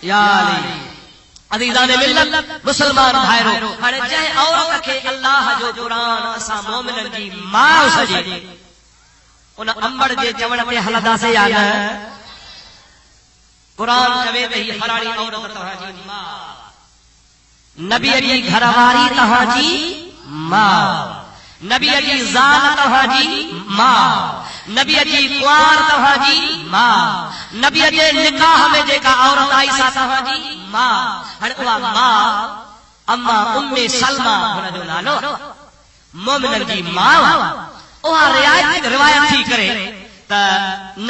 या अली अज़ीज़ान मिल्लत मुसलमान भाइरो हाणे जंहिं औरत खे अल्लाह जो क़ुरान असां मोमिननि जी माउ सजे उन अंबड़ जे चवण ते हलंदासीं या न क़ुरान चवे त ही फलाणी औरत तव्हांजी माउ नबी जी घरवारी तव्हांजी माउ नबी जी ज़ाल तव्हांजी माउ नबी जी कुंवार तव्हांजी माउ नबी जे निकाह में जेका औरत आई सा तव्हांजी माउ हाणे उहा माउ अम्मा उम्मे सलमा हुनजो नालो मोमिननि जी माउ उहा रिवायत थी करे त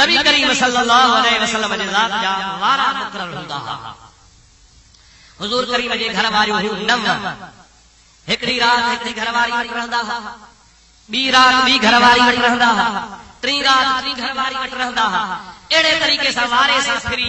नबी करीम सल्लल्लाहु अलैहि वसल्लम जे ज़ात जा वारा मुक़रर हूंदा हुआ हुज़ूर करीम जे घर वारियूं हुयूं 9 हिकड़ी रात हिकड़ी घरवारी वटि रहंदा हुआ ॿी रात ॿी घरवारी वटि रहंदा हुआ टी रात टी घरवारी वटि रहंदा हुआ अहिड़े तरीक़े सां वारे सां फिरी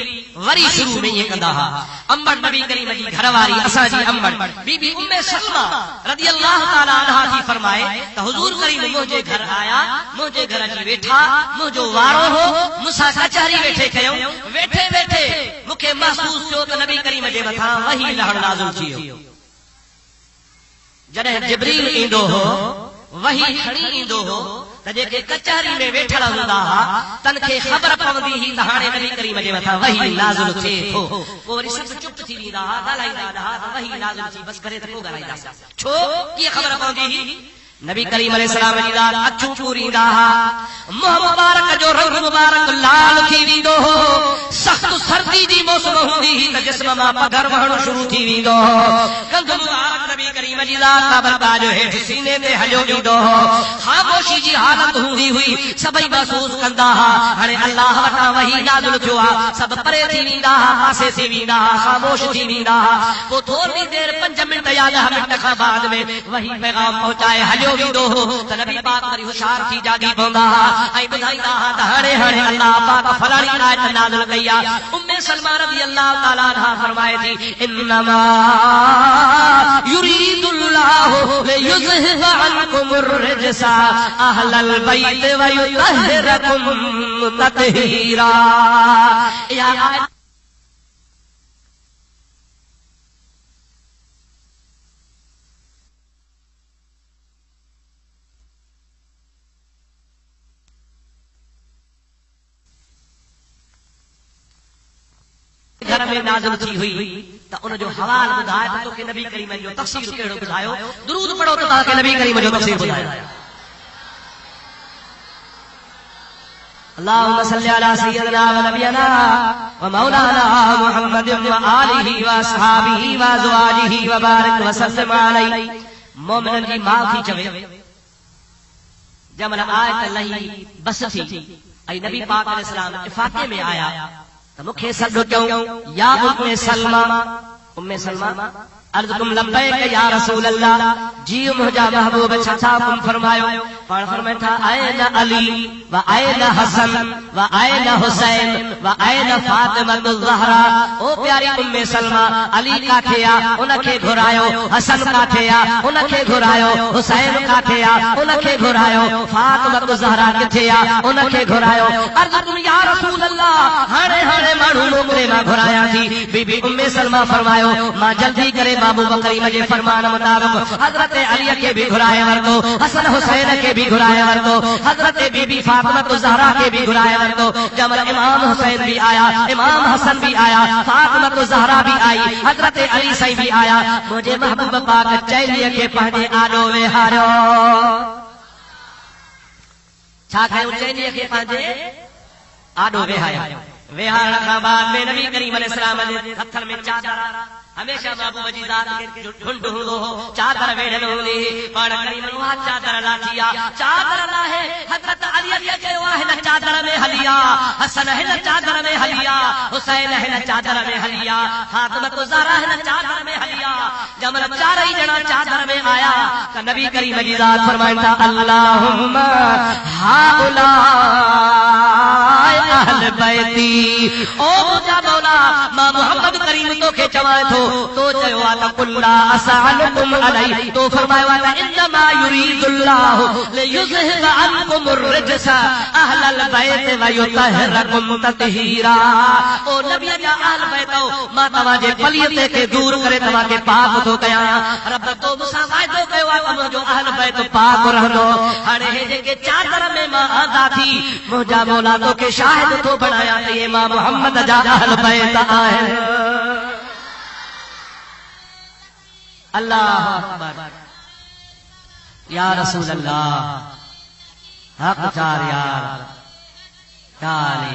वरी शुरू में ईअं कंदा हुआ अंबड़ नबी करीम जी घरवारी असांजी अंबड़ बीबी उम्मे सलमा रज़ी अल्लाह ताला अन्हा थी फरमाए त हुज़ूर करीम मुंहिंजे घर आया मुंहिंजे घर अची वेठा मुंहिंजो वारो हो मूंसां कचहरी वेठे कयूं वेठे वेठे मूंखे महसूस थियो त नबी करीम जे मथां वही लहण नाज़िल थी वियो जॾहिं जिब्रील ईंदो हो वही खणी ईंदो हो त जेके कचहरी में वेठल हूंदा हुआ तन खे ख़बर पवंदी ही त हाणे नबी करीम जे मथां वही नाज़िल थिए थो पोइ वरी सभु चुप थी वेंदा हुआ ॻाल्हाईंदा हुआ त वही नाज़िल थी बसि करे त पोइ ॻाल्हाईंदासीं छो कीअं ख़बर पवंदी ही नबी करीम अलैहिस्सलाम जी ज़ात अखियूं पूरींदा हुआ मुंहुं मुबारक जो रंग मुबारक लाल थी वेंदो हो सख़्त सर्दी जी मौसम हूंदी ही त जिस्म मां पघर वहणु शुरू थी वेंदो हो कंध मुबारक नबी करीम जी ज़ात बाबरका जो हेठि सीने ते हलियो वेंदो हो ख़ामोशी जी हालत हूंदी हुई सभई महसूस कंदा हुआ हाणे अल्लाह वटां वही नाज़िल थियो आहे सभु परे थी वेंदा हुआ पासे थी वेंदा हुआ ख़ामोश थी वेंदा हुआ पोइ थोरी देरि 5 मिंट या 10 मिंट खां बाद में वही पैगाम पहुचाए हलियो वेंदो हो त नबी पाक वरी होशियार थी जागी पवंदा हुआ ऐं ॿुधाईंदा हुआ त हाणे हाणे अल्लाह पाक फलाणी आयत नाज़िल कई आहे उम्मे सलमा रज़ी अल्लाह ताला अन्हा फरमाए थी इन्नमा युरीदुल्लाहु लियुज़हिब अन्कुमुर रिजसा अहलल बैत व युतहिरकुम तत्हीरा या घर में नाज़िल थी हुई त उन जो हवाल ॿुधाए त तोखे नबी करीम जो तफ़सीर कहिड़ो ॿुधायो दुरूद पढ़ो त तव्हांखे नबी करीम जो तफ़सीर ॿुधायो अल्लाहुम्मा सल्ली अला सय्यिदिना व नबियना व मौलाना मुहम्मदिन व आलिहि व असहाबिहि व अज़वाजिहि व बारिक व सल्लिम अलैहि मोमिनन जी माउ थी चवे जमल आयत लही बस थी ऐं नबी पाक अलैहिस्सलाम इफ़ाक़े में आया त मूंखे सॾु कयूं या उम्मे सलमा अर्ज़ुकुम लब्बैक या रसूल अल्लाह जी मुंहिंजा महबूब छा हुकुम फरमायो पाण फरमाइनि था आयन अली व आयन हसन व आयन हुसैन व आयन फातिमा ज़हरा ओ प्यारी उम्मे सलमा अली काथे आ उनखे घुरायो हसन काथे आ उनखे घुरायो हुसैन काथे आ उनखे घुरायो फातिमा ज़हरा किथे आ उनखे घुरायो अर्ज़ुकुम या रसूल अल्लाह हाणे हाणे माण्हू मोकिले मां घुरायां थी बीबी उम्मे सलमा फरमायो मां जल्दी करे बाबू बकरीम जे फरमान मुताबिक हजरत अली के भी घुराए वरतो हसन हुसैन के भी घुराए वरतो हजरत बीबी फातिमा ज़हरा के भी घुराए वरतो जब इमाम हुसैन भी आया इमाम हसन भी आया फातिमा ज़हरा भी आई हजरत अली सही भी आया मुझे महबूब पाक चैलिए के पंहिंजे आॾो वेहारियो छा कयो चैलिए के पंहिंजे आॾो वेहारियो वेहारण खां बाद में नबी करीम अलैहिस्सलाम जे हथनि में चादर हमेशा महबूब जी ज़ात के ढूंढ हूंदो हो चादर वेढ़ल हूंदी पाण करीम उहा चादर लाथिया चादर लाहे हज़रत अली के चयो आहे हिन चादर में हलिया हसन हिन चादर में हलिया हुसैन हिन चादर में हलिया फातिमा ज़हरा हिन चादर में हलिया जमल चारई ॼणा चादर में आया त नबी करीम जी ज़ात फरमाइनि था अल्लाहुम्मा हाउला अहल बैती। ओ मुंहिंजा मौला मां मोहम्मद करीम तोखे चवां थो, तो चयो आहे त कुल्ला असअलुकुम अलैहि, तो फरमायो आहे त इन्नमा युरीदुल्लाहु लियुज़हिब अन्कुम अर्रिजस अहलल बैत व युतहिरकुम ततहीरा। ओ नबी जा अहल बैत मां तव्हांजे पलियते खे दूर करे तव्हांखे पाक थो कयां। रब तो मूंसां वाइदो कयो आहे त मुंहिंजो अहल बैत पाक रहंदो। हाणे हे जेके चादर में मां आंदा थी, मुंहिंजा मौला तोखे शाहिद थो बणायां त इहे मां मोहम्मद जा अहल बैत आहिनि। अल्लाह अकबर या रसूल अल्लाह, हक चार यार काले।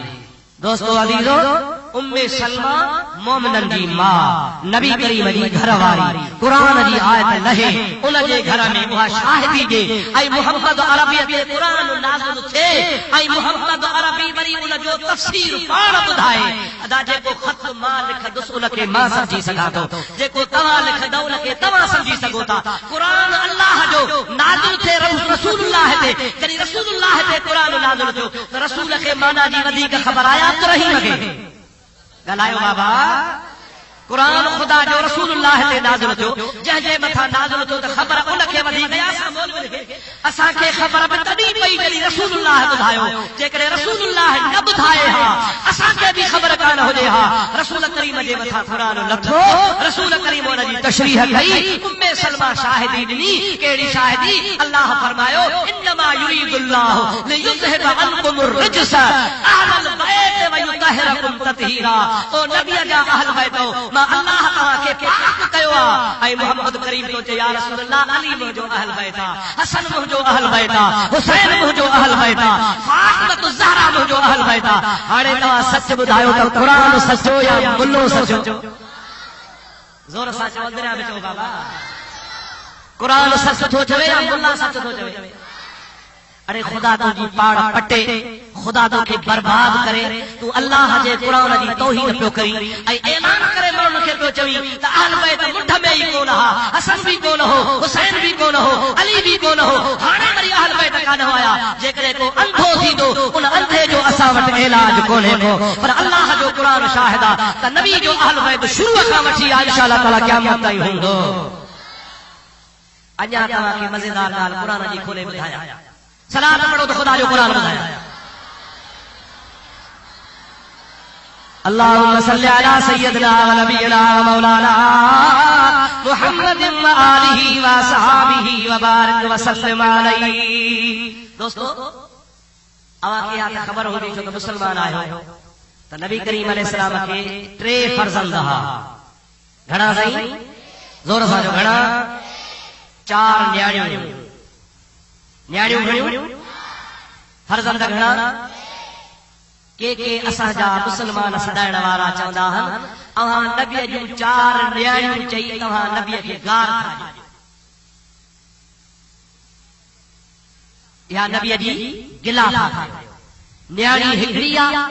दोस्तों अजीजो, उम्मे सलमा मोमिनन जी मां, नबी करीम जी घरवारी, कुरान जी आयत लहे उन जे घर में उहा शाहिदी जे ऐं मोहम्मद अरबी ते कुरान नाज़िल थे ऐं मोहम्मद अरबी वरी उन जो तफसीर पाण ॿुधाए। अदा जेको ख़त मां लिखंदुसि उन खे मां समझी सघां थो, जेको तव्हां लिखंदव उन खे तव्हां समझी सघो था। कुरान अल्लाह जो नाज़िल थे रसूलुल्लाह ते, जॾहिं रसूलुल्लाह ते कुरान नाज़िल थियो त रसूल खे माना जी वधीक ख़बर आयात रही लॻे। ॻाल्हायो बाबा, कुरान खुदा जो रसूलुल्लाह ते नाज़िल थियो, जंहिंजे मथां नाज़िल थियो त ख़बर उन खे वधीक असांखे ख़बर बि तॾहिं पई जॾहिं रसूलुल्लाह ॿुधायो। जेकॾहिं रसूलुल्लाह न ॿुधाए हा असांखे बि ख़बर कान हुजे हा। रसूल करीम जे मथां कुरान लथो, रसूल करीम उन जी तशरीह कई, उम्मे सलमा शाहिदी ॾिनी। कहिड़ी शाहिदी? अल्लाह फरमायो इन्नमा युरीदुल्लाहु लियुज़हिब अन्कुम अर्रिजस अहलल बैत व युतहिरकुम ततहीरा। ओ नबी जा अहल बैत मां अल्लाह तव्हांखे पाक कयो आहे। ऐं मोहम्मद करीम तो चए या रसूल अल्लाह, अली मुंहिंजो अहल बैत आहे, हसन मुंहिंजो अहल बैत आहे, हुसैन मुंहिंजो अहल बैत आहे, फातिमा ज़हरा मुंहिंजो अहल बैत आहे। हाणे तव्हां सच ॿुधायो त कुरान सचो या मुल्लो सचो? ज़ोर सां चओ, अंदरियां बि चओ बाबा, कुरान सच थो चवे या मुल्ला सच थो चवे? अरे खुदा तुंहिंजी पाड़ पटे, खुदा तोखे बर्बाद करे, तू अल्लाह जे कुरान जी तौहीद पियो करी ऐं ऐलान करे माण्हुनि खे पियो चवी त अहल बैत मुठ में ई कोन हा, हसन बि कोन हो, हुसैन बि कोन हो, अली बि कोन हो। हाणे वरी अहल बैत कान हुया। जेकॾहिं को अंधो थींदो उन अंधे जो असां वटि इलाज कोन्हे को, पर अल्लाह जो कुरान शाहिद आहे त नबी जो अहल बैत शुरू खां वठी इंशाअल्लाह ताला क़यामत ताईं हूंदो। अञा तव्हांखे मज़ेदार ॻाल्हि कुरान जी खोले ॿुधायां। सलात पढ़ो तो खुदा जो कुरान ॿुधाया। अल्लाहुम्मा सल्लि अला सय्यिदिना व नबियिना व मौलाना मुहम्मदिन व आलिहि व सहाबिहि व बारिक व सल्लिम अलैहि। दोस्तों अवांखे या ख़बर हुजे छो त मुस्लमान आहियो त नबी करीम अलैहि सलाम खे 3 फर्ज़ंद हा। घणा साईं? ज़ोर सां जो घणा? 4 न्याणियूं। न्याणियूं घणियूं? फर्ज़ंद घणा? के असांजा मुस्लमान सॾाइण वारा चवंदा आहिनि अव्हां नबीअ जूं 4 न्याणियूं चई तव्हां नबीअ खे गार खाइजो। इहा नबीअ जी गिला था। न्याणी हिकिड़ी आहे,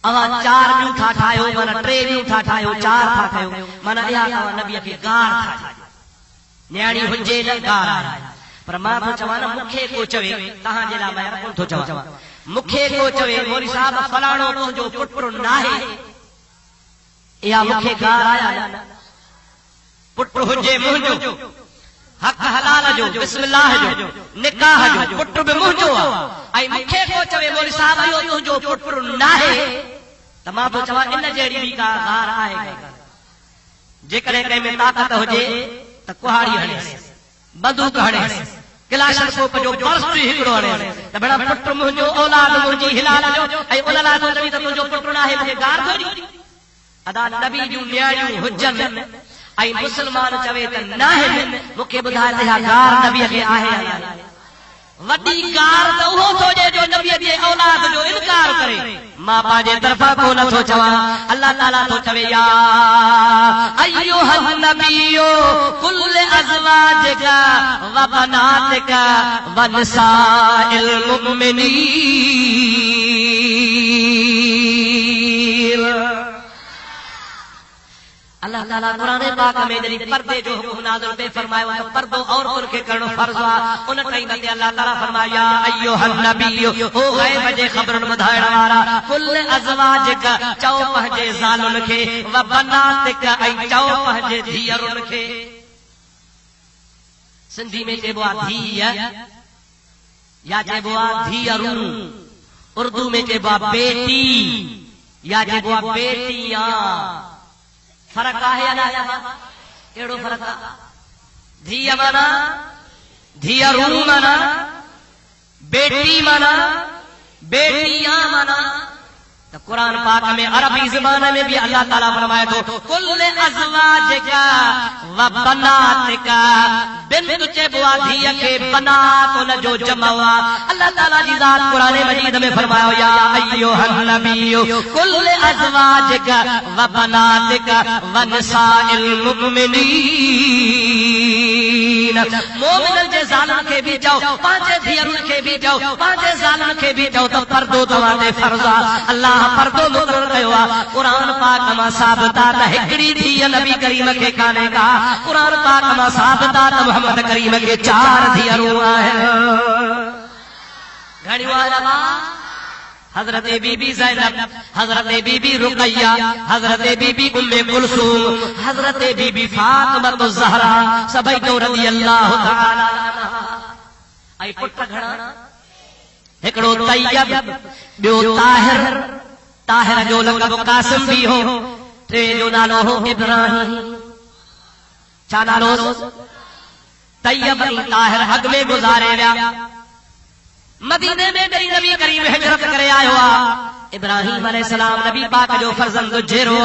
अव्हां 4 ॿियूं था ठाहियो, माना 3 ॿियूं था ठाहियो, 4 था ठाहियो, माना इहा तव्हां नबीअ खे गार खाइजो। न्याणी हुजे न गार आहे। पर मां थो चवां न, मूंखे को चवे, तव्हांजे लाइ मैं कोन थो चवां, मूंखे को चवे मौलवी साहब फलाणो तुंहिंजो पुटु नाहे, इहा मूंखे गार आया न? पुटु हुजे मुंहिंजो, हक़ हलाल जो, बिस्मिल्लाह जो, निकाह जो, पुटु बि मुंहिंजो आहे, ऐं मूंखे को चवे मौलवी साहब इहो तुंहिंजो पुटु नाहे, त मां थो चवां इन जहिड़ी बि का गार आहे? जेकॾहिं कंहिं में ताक़त हुजे त कुहाड़ी हणे, बंदूक हणे, क्लाशनकोप जो पर्स बि हिकिड़ो हणे, त भेण पुटु मुंहिंजो, औलाद मुंहिंजी, हिलाल जो, ऐं उन लाइ तो चवी त तुंहिंजो पुटु नाहे, मूंखे गार थो ॾी? अदा नबी जूं न्याणियूं हुजनि ऐं मुस्लमान चवे त नाहे, मूंखे ॿुधाए त इहा गार नबीअ खे आहे या न? वॾी गार त उहो थो ॾिए जो नबीअ जे औलाद जो इनकार करे। मां पंहिंजे तरफ़ां को नथो चवां, अल्लाह ताला थो चवे या अय्युहन नबियो कुल अज़वाजिका व बनातिका व निसाइल मुमिनीन। अल्लाह ताला कुरान पाक में जरी पर्दे जो हुक्म नाज़िल पे फरमायो तो पर्दो और के करणो फर्ज आ। उन टाइम ते अल्लाह ताला फरमाया अय्युहन नबी ओ गैब जे खबरन ॿुधाइण वारा कुल अज़वाजिक चओ पंहिंजे ज़ालुन खे व बनातिक ऐं चओ पंहिंजे धीअरुन खे। सिंधी में चइबो आहे धीअ या चइबो आहे धीअरुन, उर्दू में चइबो आहे बेटी या चइबो आहे बेटियां। फर्क आहे या न? कहिड़ो फर्क आहे? धीअ माना धीअरुन माना बेटी माना बेटियां माना। तो कुरान पाक में अरबी ज़बान में भी अल्लाह ताला फरमाए तो कुल अज़वाजिका व बनातिका। बिन्त चइबो आहे धीअ खे, बनात उन जो जमा आहे। अल्लाह ताला जी ज़ात कुरान मजीद में फरमायो या अय्युहन नबी कुल अज़वाजिका व बनातिका व निसाइल मुमिनीन। मोमिनन जे ज़ालनि खे भी चओ, पंहिंजे धीअरुनि खे भी चओ, पंहिंजे ज़ालनि खे भी चओ त पर्दो तव्हां ते फर्ज़ आहे। अल्लाह पर्दो मुक़रर कयो आहे। कुरान पाक मां साबित आहे त हिकिड़ी धीअ नबी करीम खे कान्हे का। कुरान पाक मां साबित आहे त मोहम्मद करीम खे 4 धीअरूं आहिनि। घणियूं आहिनि? हज़रत बीबी ज़ैनब, हज़रत बीबी रुक़ैया, हज़रत बीबी उम्मे कुलसूम, हज़रत बीबी फातिमा ज़हरा सभई तो रज़ी अल्लाह तआला अन्हा। ऐं पुट घणा? हिकिड़ो तैयब, ॿियो ताहिर, ताहिर जो लक़ब कासिम भी हो, टे जो नालो हो इब्राहिम। छा नालो? तैयब ऐं ताहिर अॻ में गुज़ारे विया। मदीने में जॾहिं नबी करीम हिजरत करे आयो आहे, इब्राहिम अलैहिस्सलाम नबी पाक जो फर्ज़ंद जेरो आहे।